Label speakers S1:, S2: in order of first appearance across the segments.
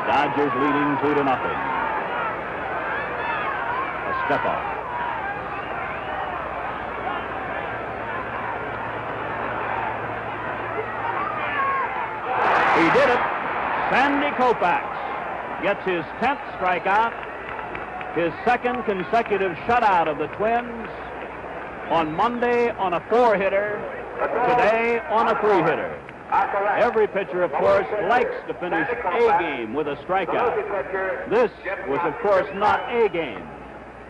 S1: Dodgers leading 2-0. A step off. He did it. Sandy Koufax gets his 10th strikeout, his second consecutive shutout of the Twins. On Monday on a 4-hitter, today on a 3-hitter. Every pitcher, of course, likes to finish a game with a strikeout. This was, of course, not a game.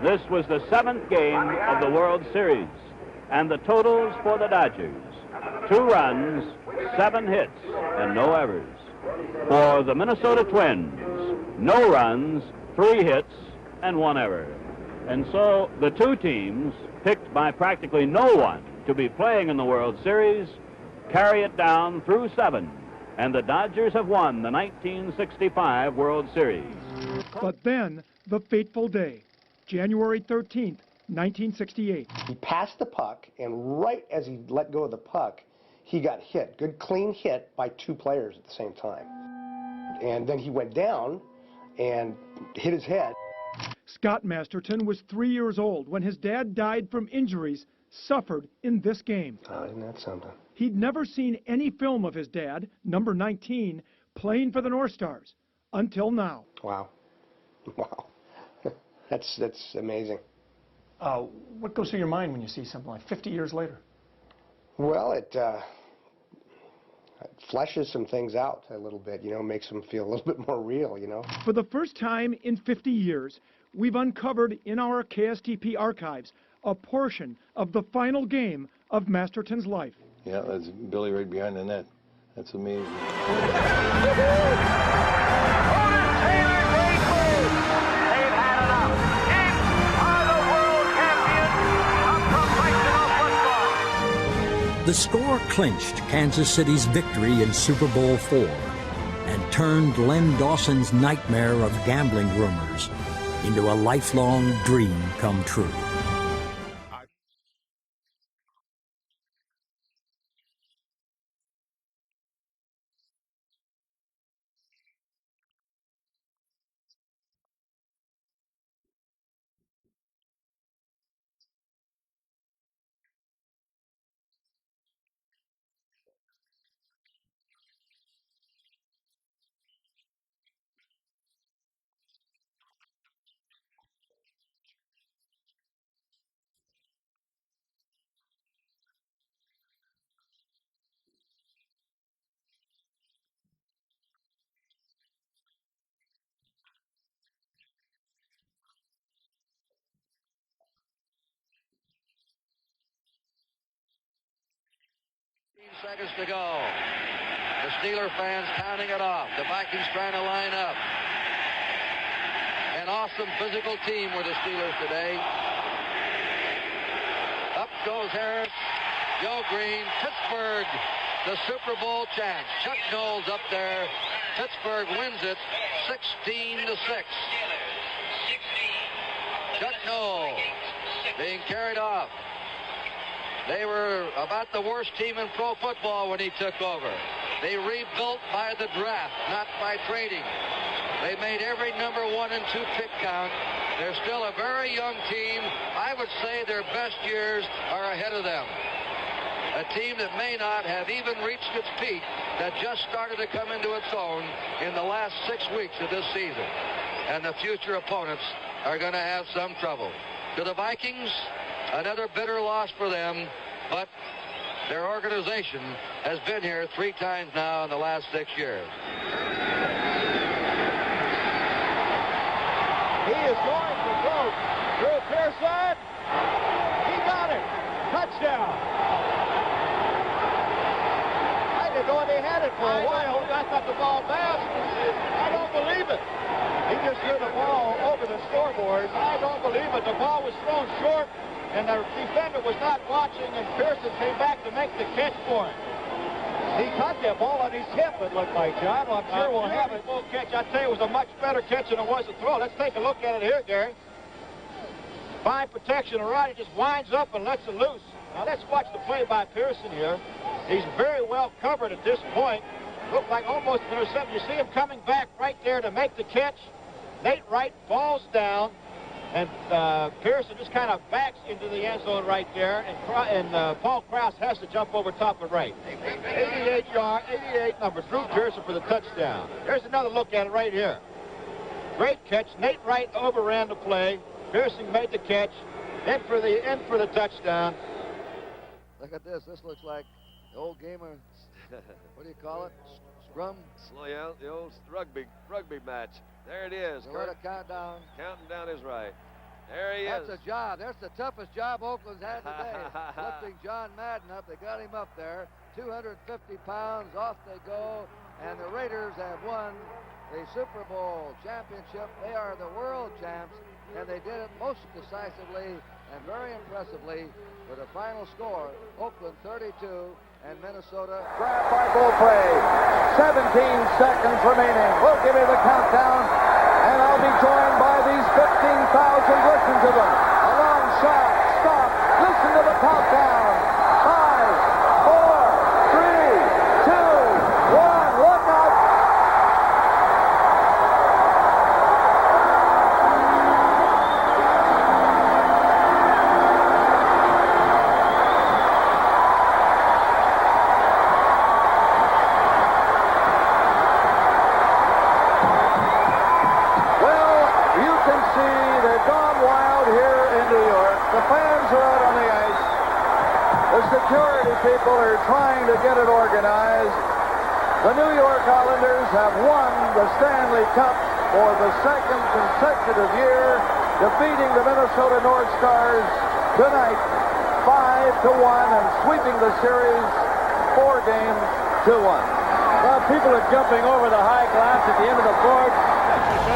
S1: This was the 7th game of the World Series. And the totals for the Dodgers: 2 runs, 7 hits, and no errors. For the Minnesota Twins, no runs, 3 hits, and 1 error. And so the two teams, picked by practically no one to be playing in the World Series, carry it down through 7. And the Dodgers have won the 1965 World Series.
S2: But then, the fateful day, January 13th, 1968.
S3: He passed the puck, and right as he let go of the puck, he got hit. Good, clean hit by 2 players at the same time. And then he went down and hit his head.
S2: Scott Masterton was 3 years old when his dad died from injuries suffered in this game.
S3: Oh, isn't that something?
S2: He'd never seen any film of his dad, number 19, playing for the North Stars until now.
S3: Wow. Wow. That's amazing.
S4: What goes through your mind when you see something like 50 years later?
S3: Well, it fleshes some things out a little bit, you know, makes them feel a little bit more real, you know.
S2: For the first time in 50 years, we've uncovered in our KSTP archives a portion of the final game of Masterton's life.
S5: Yeah, that's Billy right behind the net. That's amazing.
S6: The score clinched Kansas City's victory in Super Bowl IV and turned Len Dawson's nightmare of gambling rumors into a lifelong dream come true.
S7: Seconds to go. The Steeler fans counting it off. The Vikings trying to line up. An awesome physical team were the Steelers today. Up goes Harris. Joe Green. Pittsburgh, the Super Bowl champs. Chuck Knowles up there. Pittsburgh wins it 16-6. Chuck Knowles being carried off. They were about the worst team in pro football when he took over. They rebuilt by the draft, not by trading. They made every number 1 and 2 pick count. They're still a very young team. I would say their best years are ahead of them. A team that may not have even reached its peak, that just started to come into its own in the last 6 weeks of this season. And the future opponents are going to have some trouble. To the Vikings, another bitter loss for them, but their organization has been here 3 times now in the last 6 years.
S8: He is going to throw through Pearson. He got it. Touchdown. I didn't know they had it for a while. I thought the ball bounced. I don't believe it. He just threw the ball over the scoreboard. I don't believe it. The ball was thrown short, and the defender was not watching, and Pearson came back to make the catch for him. He caught that ball on his hip, it looked like, John. Well, I'm sure we'll have a full catch. I tell you, it was a much better catch than it was a throw. Let's take a look at it here, Gary. Fine protection, all right. He just winds up and lets it loose. Now, let's watch the play by Pearson here. He's very well covered at this point. Looked like almost an interception. You see him coming back right there to make the catch. Nate Wright falls down, and Pearson just kind of backs into the end zone right there, and Paul Krause has to jump over top of Wright. 88 number, Drew Pearson for the touchdown. There's another look at it right here. Great catch. Nate Wright overran the play. Pearson made the catch. In for the touchdown.
S9: Look at this. This looks like the old game of, what do you call it? Scrum?
S10: Yeah, the old rugby match. There it is.
S9: So what a countdown.
S10: Counting down is right. There he is.
S9: That's a job. That's the toughest job Oakland's had today. Lifting John Madden up. They got him up there. 250 pounds. Off they go. And the Raiders have won the Super Bowl championship. They are the world champs. And they did it most decisively and very impressively with a final score. Oakland 32 and Minnesota.
S8: Grab by Beaupre. 17 seconds remaining. We'll give you the countdown, and I'll be joined by these 15,000. Listen to them. A long shot. Stop. Listen to the countdown. 5, 4, 3, 2, 1. Look out. Security people are trying to get it organized. The New York Islanders have won the Stanley Cup for the second consecutive year, defeating the Minnesota North Stars tonight 5-1 and sweeping the series 4-1.
S1: People are jumping over the high glass at the end of the board.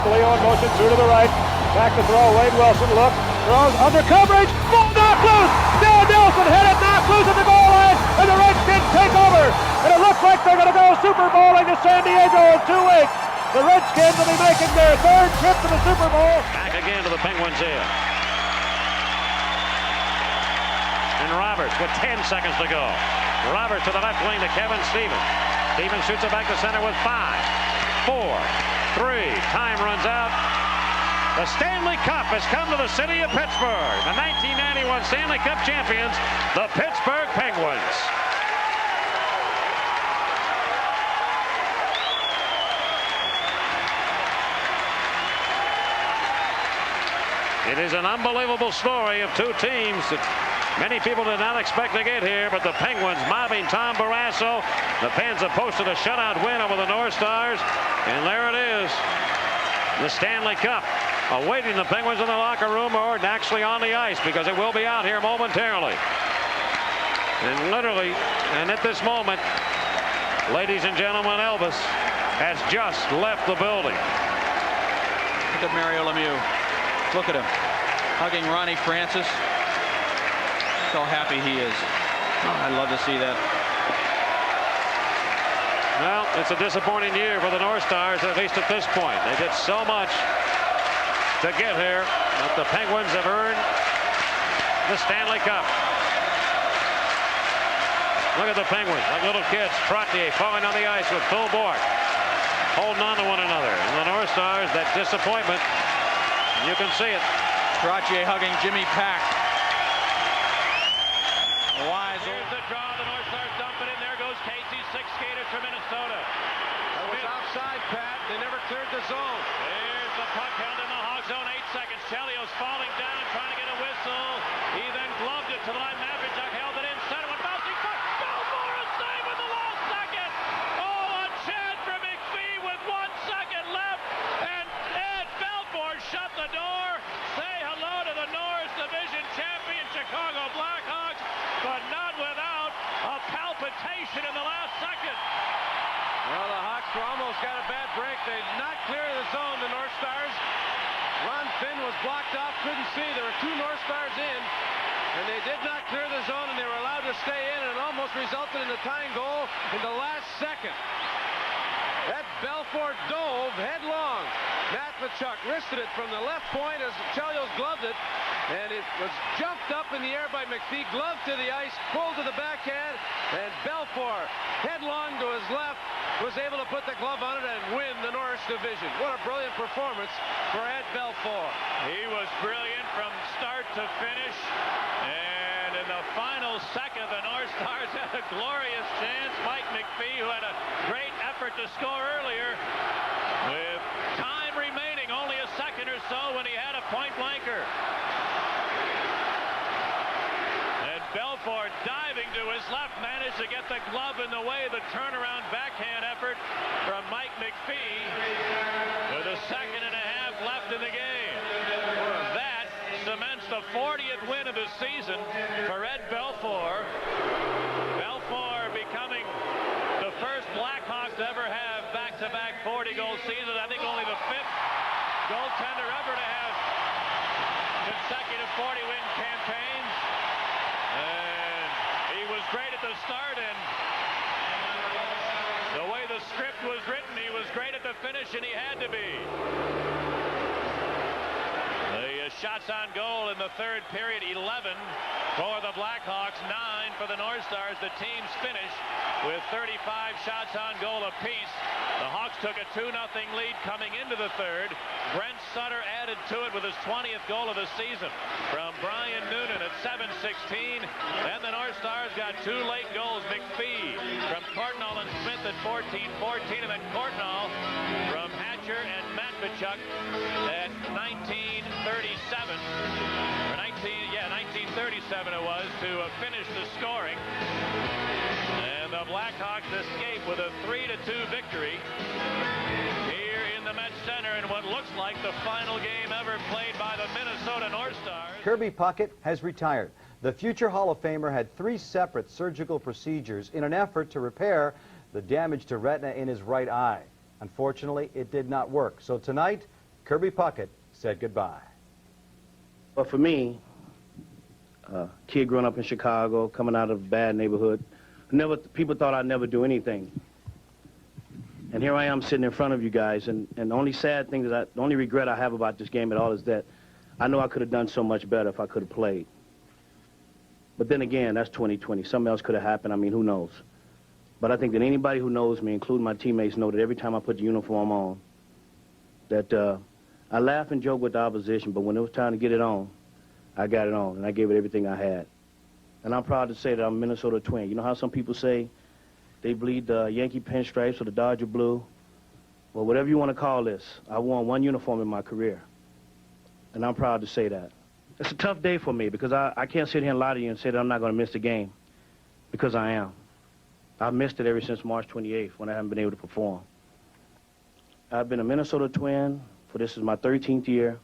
S1: Leo in motion through to the right. Back to throw. Wade Wilson looks. Throws under coverage. Ball knocked loose. Dale Nelson hit it. Knocked loose at the goal line. And the Redskins take over. And it looks like they're going to go Super Bowling to San Diego in 2 weeks. The Redskins will be making their 3rd trip to the Super Bowl. Back again to the Penguins here. And Roberts with 10 seconds to go. Roberts to the left wing to Kevin Stevens. Stevens shoots it back to center with 5, 4, 3. Time runs out. The Stanley Cup has come to the city of Pittsburgh. The 1991 Stanley Cup champions, the Pittsburgh Penguins. It is an unbelievable story of 2 teams that many people did not expect to get here, but the Penguins mobbing Tom Barrasso. The Pens have posted a shutout win over the North Stars, and there it is, the Stanley Cup, awaiting the Penguins in the locker room or actually on the ice, because it will be out here momentarily. And literally, and at this moment, ladies and gentlemen, Elvis has just left the building.
S11: Look at Mario Lemieux. Look at him, hugging Ronnie Francis. Look how happy he is. Oh, I'd love to see that.
S1: Well, it's a disappointing year for the North Stars, at least at this point. They did so much to get here, but the Penguins have earned the Stanley Cup. Look at the Penguins, like little kids. Trottier falling on the ice with Phil Bourque, holding on to one another. And the North Stars, that disappointment, you can see it.
S11: Trottier hugging Jimmy Pack. Wise.
S1: Here's the draw. The North Stars dump it in. There goes Casey, 6 skaters for Minnesota.
S10: That was offside, Pat. They never cleared the zone.
S1: There's the puck held in the Hog zone. 8 seconds. Chelios falling down, trying to get a whistle. He then gloved it to the line. Maverick held it in. Center one bouncing puck. Belfort a save in the last second. Oh, a chance for McPhee with 1 second left. And Ed Belfort shut the door. Say hello to the North Division champion Chicago Blackhawks, but not without a palpitation in the last second.
S10: Well, the Hawks almost got a bad break. They did not clear the zone, the North Stars. Ron Finn was blocked off, couldn't see. There were 2 North Stars in, and they did not clear the zone, and they were allowed to stay in, and it almost resulted in a tying goal in the last second. That Belfort dove headlong. Matvichuk wristed it from the left point as Chelios gloved it, and it was jumped up in the air by McPhee, gloved to the ice, pulled to the backhand, and Belfort headlong to his left. was able to put the glove on it and win the Norris division. What a brilliant performance for Ed Belfour.
S1: He was brilliant from start to finish. And in the final second, the North Stars had a glorious chance. Mike McPhee, who had a great effort to score earlier, with time remaining, only a second or so, when he had a point blanker. And Belfour, diving to his left, managed to get the glove in the way of the turnaround backhand effort from Mike McPhee, with a second and a half left in the game. That cements the 40th win of the season for Ed Belfour. Belfour becoming the first Blackhawk to ever have back-to-back 40-goal seasons. I think only the 5th goaltender ever to have consecutive 40-win campaigns. And he was great at the start, and the way the script was written, he was great at the finish, and he had to be. The shots on goal in the third period, 11 for the Blackhawks, 9 for the North Stars. The teams finished with 35 shots on goal apiece. The Hawks took a 2-0 lead coming into the third. Brent Sutter added to it with his 20th goal of the season from Brian Noonan at 7:16. Then the North Stars got 2 late goals. McPhee from Courtnall and Smith at 14:14, and then Courtnall from Hatcher and Matvichuk at 19:37. Or 19:37 it was to finish the scoring. And the Blackhawks escape with a 3-2 victory here in the Met Center in what looks like the final game ever played by the Minnesota North Stars.
S12: Kirby Puckett has retired. The future Hall of Famer had 3 separate surgical procedures in an effort to repair the damage to retina in his right eye. Unfortunately, it did not work. So tonight, Kirby Puckett said goodbye.
S13: But for me, a kid growing up in Chicago, coming out of a bad neighborhood, people thought I'd never do anything. And here I am sitting in front of you guys, and the only sad thing the only regret I have about this game at all is that I know I could have done so much better if I could have played. But then again, that's 2020. Something else could have happened. I mean, who knows? But I think that anybody who knows me, including my teammates, know that every time I put the uniform on, that I laugh and joke with the opposition, but when it was time to get it on, I got it on, and I gave it everything I had. And I'm proud to say that I'm a Minnesota Twin. You know how some people say they bleed the Yankee pinstripes or the Dodger blue? Well, whatever you want to call this, I won 1 uniform in my career. And I'm proud to say that. It's a tough day for me because I can't sit here and lie to you and say that I'm not going to miss the game, because I am. I've missed it ever since March 28th when I haven't been able to perform. I've been a Minnesota Twin for this is my 13th year,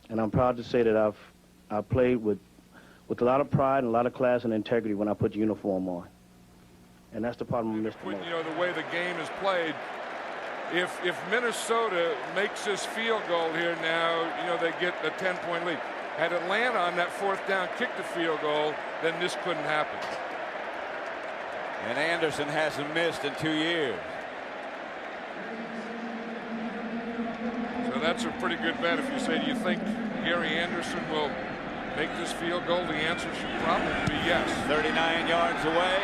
S13: and I'm proud to say that I've played with a lot of pride and a lot of class and integrity when I put the uniform on. And that's the part I'm missing most.
S14: You know, the way the game is played, if Minnesota makes this field goal here now, you know, they get a 10-point lead. Had Atlanta on that 4th down kicked the field goal, then this couldn't happen.
S15: And Anderson hasn't missed in 2 years.
S14: So that's a pretty good bet if you say, do you think Gary Anderson will make this field goal? The answer should probably be yes.
S15: 39 yards away.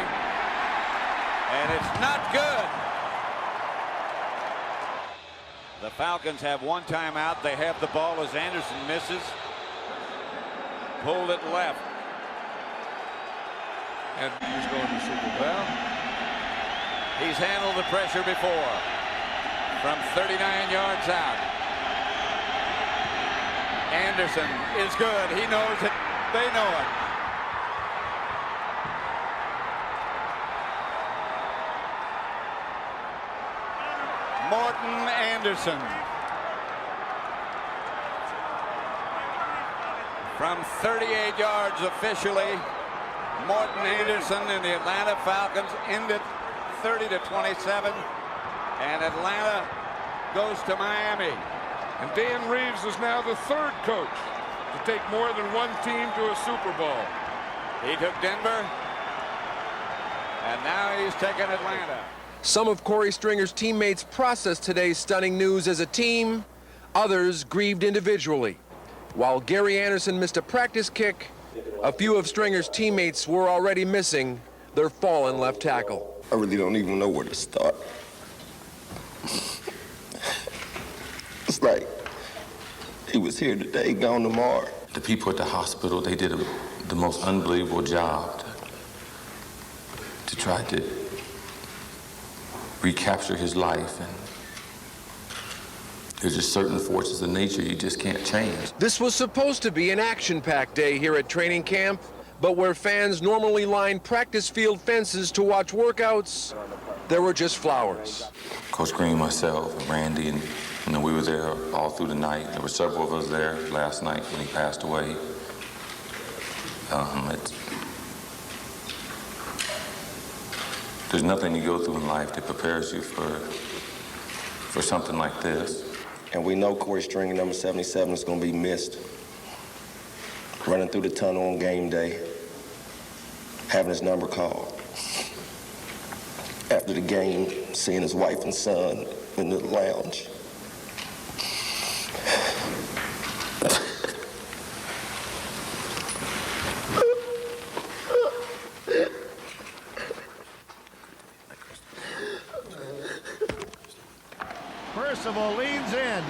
S15: And it's not good. The Falcons have 1 timeout. They have the ball as Anderson misses. Pulled it left.
S14: And he's going to Super Bowl.
S15: He's handled the pressure before. From 39 yards out. Anderson is good. He knows it. They know it. Morton Anderson. From 38 yards officially, Morton Anderson and the Atlanta Falcons end it 30-27, and Atlanta goes to Miami.
S14: And Dan Reeves is now the 3rd coach to take more than 1 team to a Super Bowl.
S15: He took Denver, and now he's taking Atlanta.
S16: Some of Corey Stringer's teammates processed today's stunning news as a team. Others grieved individually. While Gary Anderson missed a practice kick, a few of Stringer's teammates were already missing their fallen left tackle.
S17: I really don't even know where to start. It's like he was here today, gone tomorrow.
S18: The people at the hospital, they did the most unbelievable job to try to recapture his life. And there's just certain forces of nature you just can't change.
S16: This was supposed to be an action-packed day here at training camp, but where fans normally line practice field fences to watch workouts, there were just flowers.
S18: Coach Green, myself, and Randy, and we were there all through the night. There were several of us there last night when he passed away. There's nothing you go through in life that prepares you for something like this.
S17: And we know Corey Stringer, number 77, is going to be missed. Running through the tunnel on game day, having his number called. After the game, seeing his wife and son in the lounge.
S8: Percival leans in.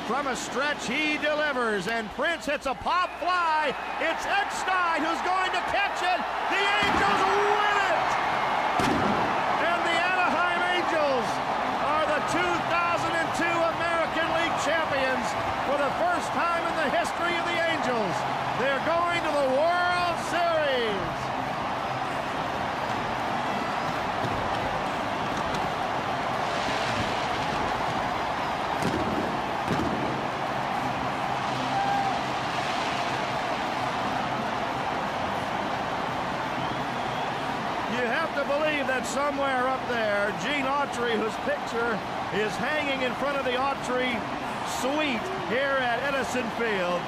S8: From a stretch, he delivers, and Prince hits a pop fly. It's Eckstein who's going to catch it. The Angels win it! And the Anaheim Angels are the 2002 American League champions for the first time in the history of the Angels. They're going to the World Series. To believe that somewhere up there, Gene Autry, whose picture is hanging in front of the Autry suite here at Edison Field,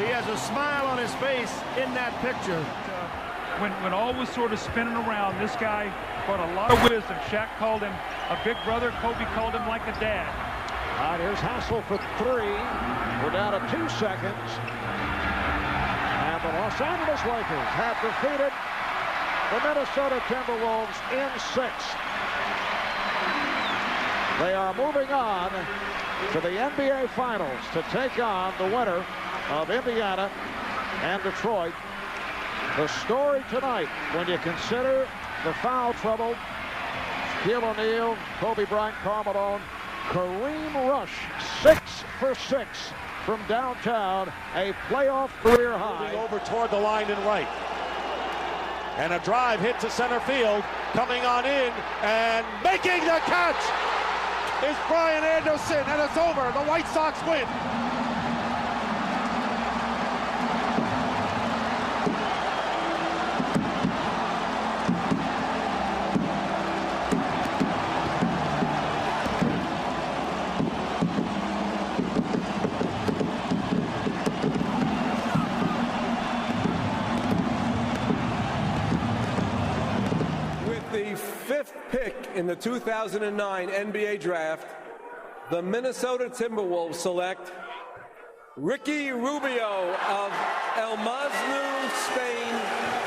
S8: he has a smile on his face in that picture.
S2: When all was sort of spinning around, this guy brought a lot of wisdom. Shaq called him a big brother. Kobe called him like a dad.
S8: All right, here's Hassel for 3. We're down to 2 seconds. And the Los Angeles Lakers have defeated the Minnesota Timberwolves in 6. They are moving on to the NBA Finals to take on the winner of Indiana and Detroit. The story tonight, when you consider the foul trouble, Shaquille O'Neal, Kobe Bryant, Karl Malone, Kareem Rush, 6 for 6 from downtown, a playoff career high.
S19: Moving over toward the line and right. And a drive hit to center field, coming on in, and making the catch is Brian Anderson, and it's over. The White Sox win.
S20: Pick in the 2009 NBA Draft, the Minnesota Timberwolves select Ricky Rubio of El Masnou, Spain,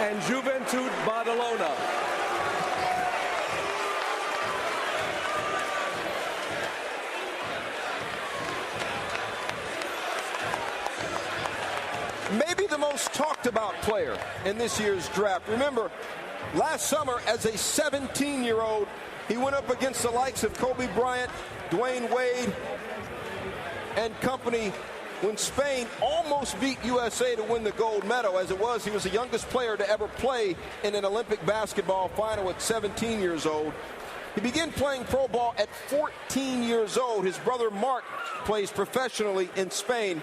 S20: and Juventud Badalona.
S16: Maybe the most talked about player in this year's draft. Remember, last summer, as a 17-year-old, he went up against the likes of Kobe Bryant, Dwayne Wade, and company when Spain almost beat USA to win the gold medal. As it was, he was the youngest player to ever play in an Olympic basketball final at 17 years old. He began playing pro ball at 14 years old. His brother Mark plays professionally in Spain.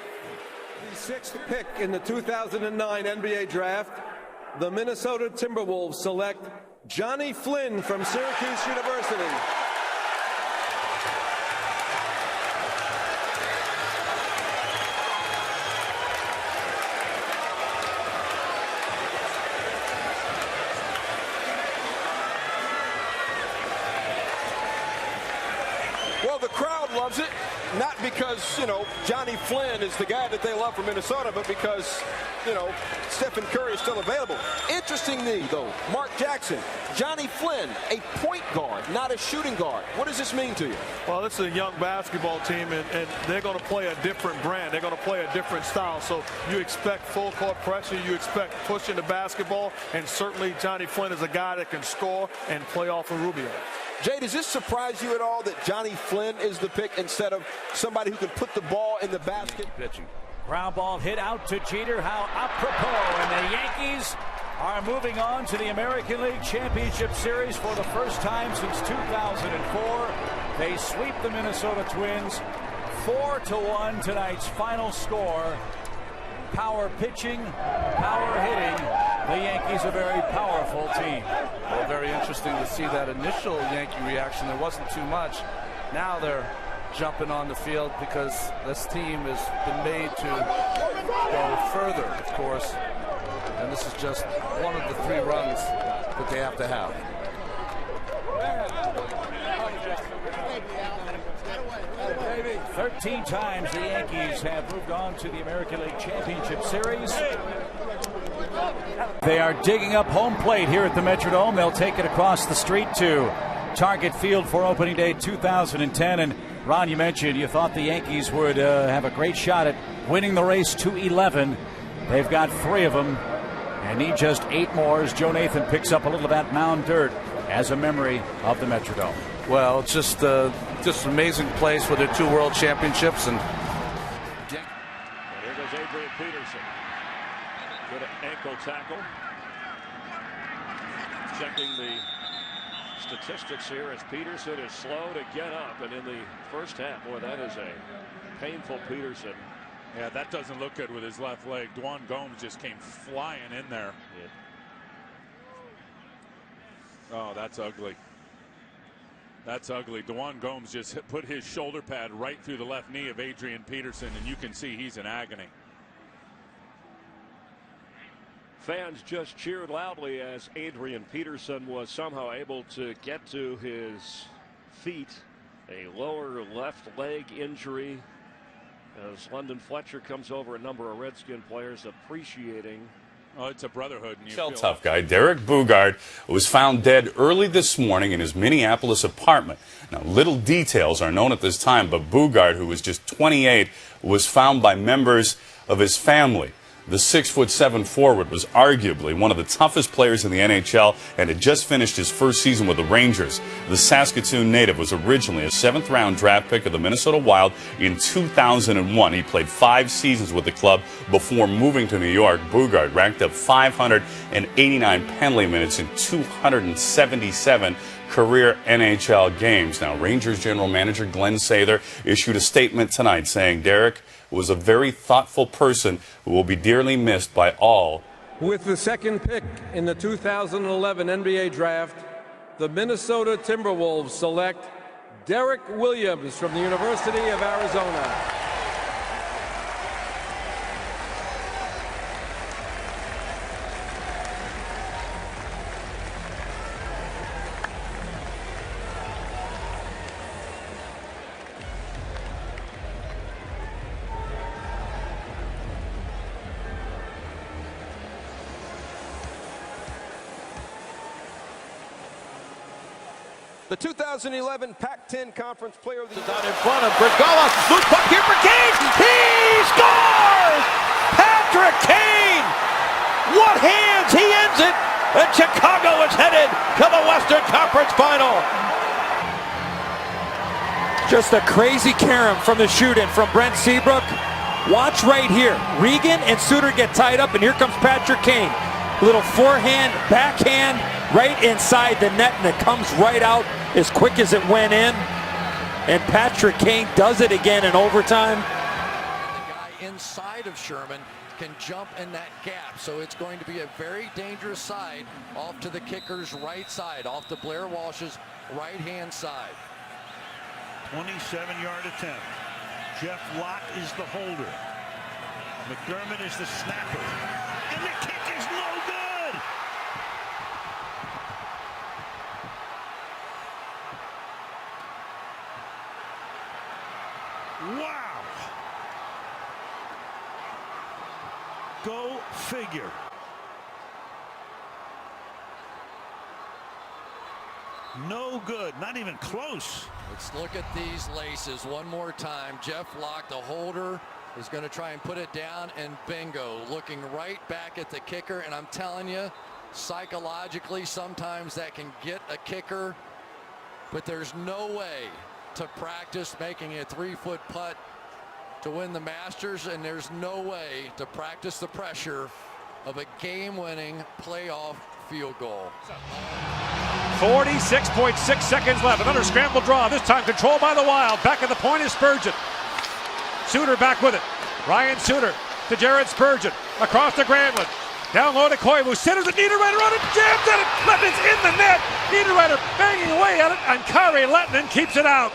S20: The 6th pick in the 2009 NBA Draft, the Minnesota Timberwolves select Johnny Flynn from Syracuse University.
S16: Well, the crowd crowd loves it, not because, Johnny Flynn is the guy that they love from Minnesota, but because, Stephen Curry is still available. Interestingly, though, Mark Jackson, Johnny Flynn, a point guard, not a shooting guard. What does this mean to you?
S19: Well, this is a young basketball team, and they're going to play a different brand. They're going to play a different style. So you expect full court pressure. You expect pushing the basketball, and certainly Johnny Flynn is a guy that can score and play off of Rubio.
S16: Jay, does this surprise you at all that Johnny Flynn is the pick instead of somebody who can put the ball in the basket?
S21: Pitching. Ground ball hit out to Jeter. How apropos. And the Yankees are moving on to the American League Championship Series for the first time since 2004. They sweep the Minnesota Twins 4-1. Tonight's final score. Power pitching, power hitting. The Yankees a very powerful team.
S22: Well, very interesting to see that initial Yankee reaction. There wasn't too much. Now they're jumping on the field because this team has been made to go further, of course. And this is just one of the 3 runs that they have to have.
S21: "13 times the Yankees have moved on to the American League Championship Series. They are digging up home plate here at the Metrodome. They'll take it across the street to Target Field for opening day 2010. And Ron, you mentioned you thought the Yankees would have a great shot at winning the race to 11. They've got 3 of them and need just 8 more as Joe Nathan picks up a little of that mound dirt as a memory of the Metrodome.
S22: Well, it's just an amazing place with their 2 world championships. And
S19: here goes Adrian Peterson. Good ankle tackle. Checking the statistics here as Peterson is slow to get up, and in the first half, boy, that is a painful Peterson.
S23: Yeah, that doesn't look good with his left leg. Dwan Gomes just came flying in there. Yeah. Oh, that's ugly. That's ugly. Dwan Gomes just put his shoulder pad right through the left knee of Adrian Peterson, and you can see he's in agony.
S19: Fans just cheered loudly as Adrian Peterson was somehow able to get to his feet. A lower left leg injury as London Fletcher comes over. A number of Redskin players appreciating.
S23: Oh, it's a brotherhood.
S24: Tough guy Derek Bugard was found dead early this morning in his Minneapolis apartment. Now, little details are known at this time, but Bugard, who was just 28, was found by members of his family. The 6'7" forward was arguably one of the toughest players in the NHL and had just finished his first season with the Rangers. The Saskatoon native was originally a 7th-round draft pick of the Minnesota Wild in 2001. He played 5 seasons with the club before moving to New York. Bugard racked up 589 penalty minutes in 277 career NHL games. Now, Rangers general manager Glenn Sather issued a statement tonight saying Derek was a very thoughtful person who will be dearly missed by all.
S20: With the 2nd pick in the 2011 NBA Draft, the Minnesota Timberwolves select Derek Williams from the University of Arizona. The 2011 Pac-10 Conference Player of the Year.
S21: Out in front of Bergolla. Loose puck here for Kane. He scores! Patrick Kane! What hands! He ends it! And Chicago is headed to the Western Conference Final. Just a crazy carom from the shoot-in from Brent Seabrook. Watch right here. Regan and Suter get tied up, and here comes Patrick Kane. Little forehand, backhand, right inside the net, and it comes right out as quick as it went in. And Patrick Kane does it again in overtime.
S9: The guy inside of Sherman can jump in that gap, so it's going to be a very dangerous side off to the kicker's right side, off to Blair Walsh's right-hand side.
S25: 27-yard attempt. Jeff Locke is the holder. McDermott is the snapper. And the kick is no good! Wow. Go figure. No good, not even close.
S9: Let's look at these laces one more time. Jeff Locke, the holder, is going to try and put it down, and bingo, looking right back at the kicker. And I'm telling you, psychologically, sometimes that can get a kicker, but there's no way to practice making a 3-foot putt to win the Masters, and there's no way to practice the pressure of a game-winning playoff field goal.
S19: 46.6 seconds left. Another scramble draw, this time controlled by the Wild. Back at the point is Spurgeon. Suter back with it. Ryan Suter to Jared Spurgeon. Across to Granlund. Down low to Koivu. Centers it. Niederreiter on it. Jams at it. Lettonen's in the net. Niederreiter banging away at it. And Kari Lettonen keeps it out.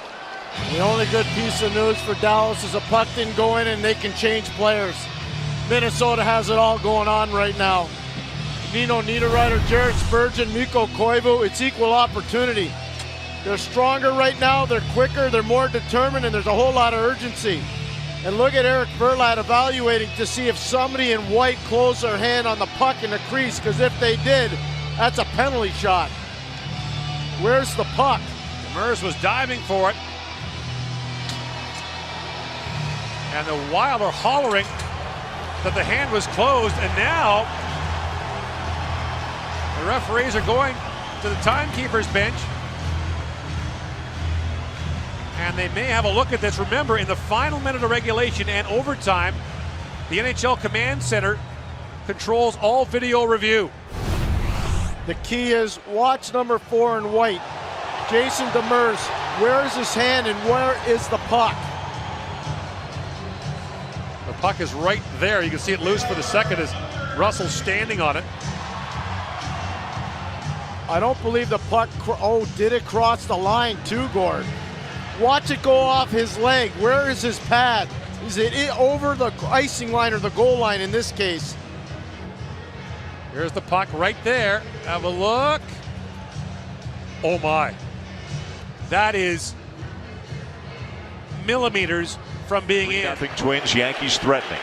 S3: The only good piece of news for Dallas is a puck didn't go in and they can change players. Minnesota has it all going on right now. Nino Niederreiter, Jared Spurgeon, Mikko Koivu, it's equal opportunity. They're stronger right now, they're quicker, they're more determined, and there's a whole lot of urgency. And look at Eric Verlat evaluating to see if somebody in white closed their hand on the puck in the crease, because if they did, that's a penalty shot. Where's the puck?
S19: Demers was diving for it. And the Wild are hollering that the hand was closed, and now the referees are going to the timekeeper's bench, and they may have a look at this. Remember, in the final minute of regulation and overtime, the NHL Command Center controls all video review.
S3: The key is watch number 4 in white. Jason Demers, where is his hand and where is the puck?
S19: The puck is right there. You can see it loose for the second as Russell's standing on it.
S3: I don't believe the puck, did it cross the line too, Gord? Watch it go off his leg. Where is his pad? Is it over the icing line or the goal line in this case?
S19: Here's the puck right there. Have a look. Oh my. That is millimeters from being in.
S4: 3-0 Twins, Yankees threatening.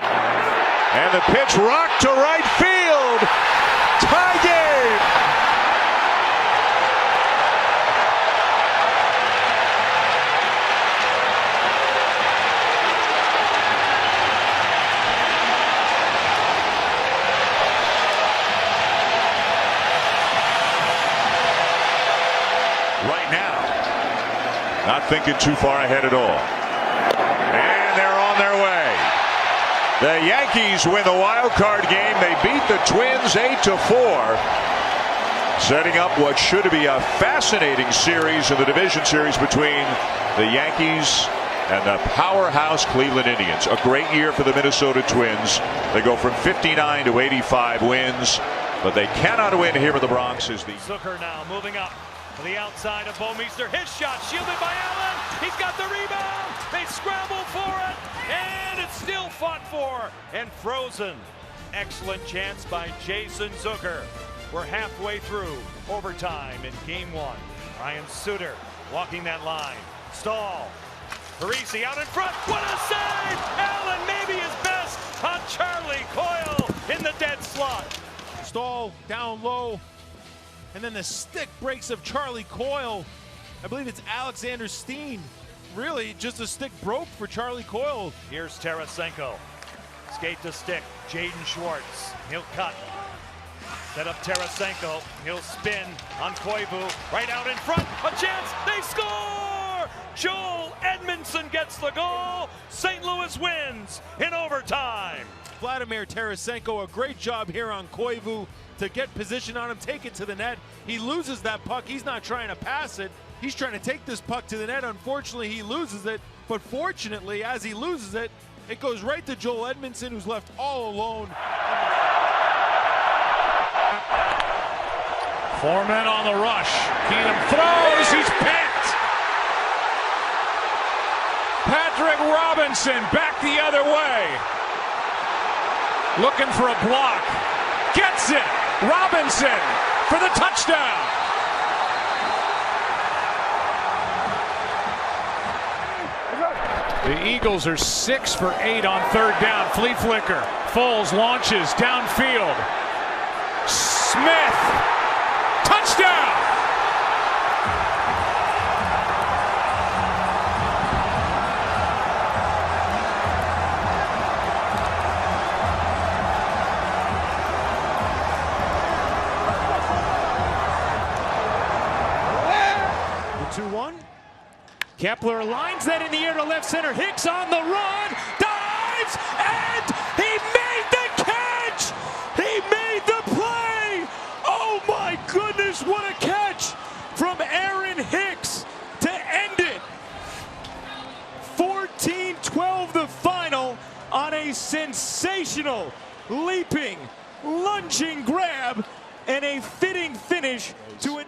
S4: And the pitch rocked to right field. Tie game. Right now, not thinking too far ahead at all. And they're on their way. The Yankees win the wild card game. They beat the Twins 8-4, setting up what should be a fascinating series in the division series between the Yankees and the powerhouse Cleveland Indians. A great year for the Minnesota Twins. They go from 59 to 85 wins, but they cannot win here in the Bronx. Is the
S5: Zucker now moving up to the outside of Bouwmeester. His shot shielded by Allen. He's got the rebound. They scramble for it, and it's still fought for and frozen. Excellent chance by Jason Zucker. We're halfway through overtime in game 1. Ryan Suter walking that line. Stahl. Parisi out in front. What a save! Allen maybe his best on Charlie Coyle in the dead slot.
S6: Stahl down low. And then the stick breaks of Charlie Coyle. I believe it's Alexander Steen. Really, just a stick broke for Charlie Coyle.
S5: Here's Tarasenko. Skate to stick. Jaden Schwartz. He'll cut. Set up Tarasenko. He'll spin on Koivu. Right out in front. A chance. They score! Joel Edmondson gets the goal. St. Louis wins in overtime.
S6: Vladimir Tarasenko, a great job here on Koivu to get position on him, take it to the net. He loses that puck. He's not trying to pass it. He's trying to take this puck to the net. Unfortunately, he loses it. But fortunately, as he loses it, it goes right to Joel Edmondson, who's left all alone.
S19: 4 men on the rush. Keenum throws. He's picked. Patrick Robinson back the other way. Looking for a block. Gets it. Robinson for the touchdown.
S1: The Eagles are 6 for 8 on third down. Flea flicker. Foles launches downfield. Smith. Touchdown. The 2-1. Kepler lines that in the air to left center. Hicks on the run, dives, and he made the catch! He made the play! Oh my goodness, what a catch from Aaron Hicks to end it! 14-12 the final on a sensational, leaping, lunging grab and a fitting finish to an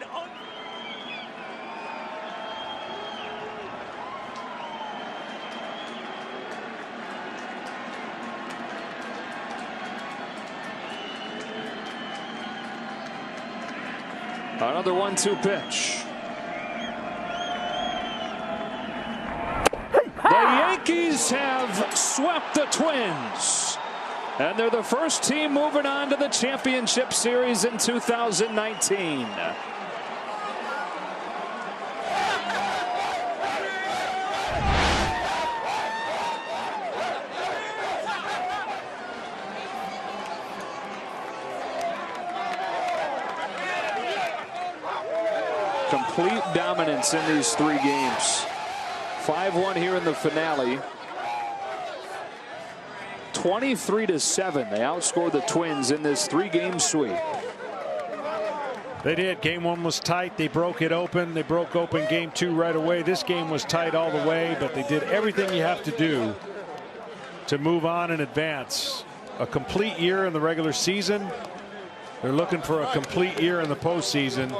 S7: Another 1-2 pitch. The Yankees have swept the Twins, and they're the first team moving on to the championship series in 2019. Complete dominance in these 3 games. 5-1 here in the finale. 23-7. They outscored the Twins in this 3-game sweep.
S1: They did. Game 1 was tight. They broke it open. They broke open game 2 right away. This game was tight all the way, but they did everything you have to do to move on and advance. A complete year in the regular season. They're looking for a complete year in the postseason.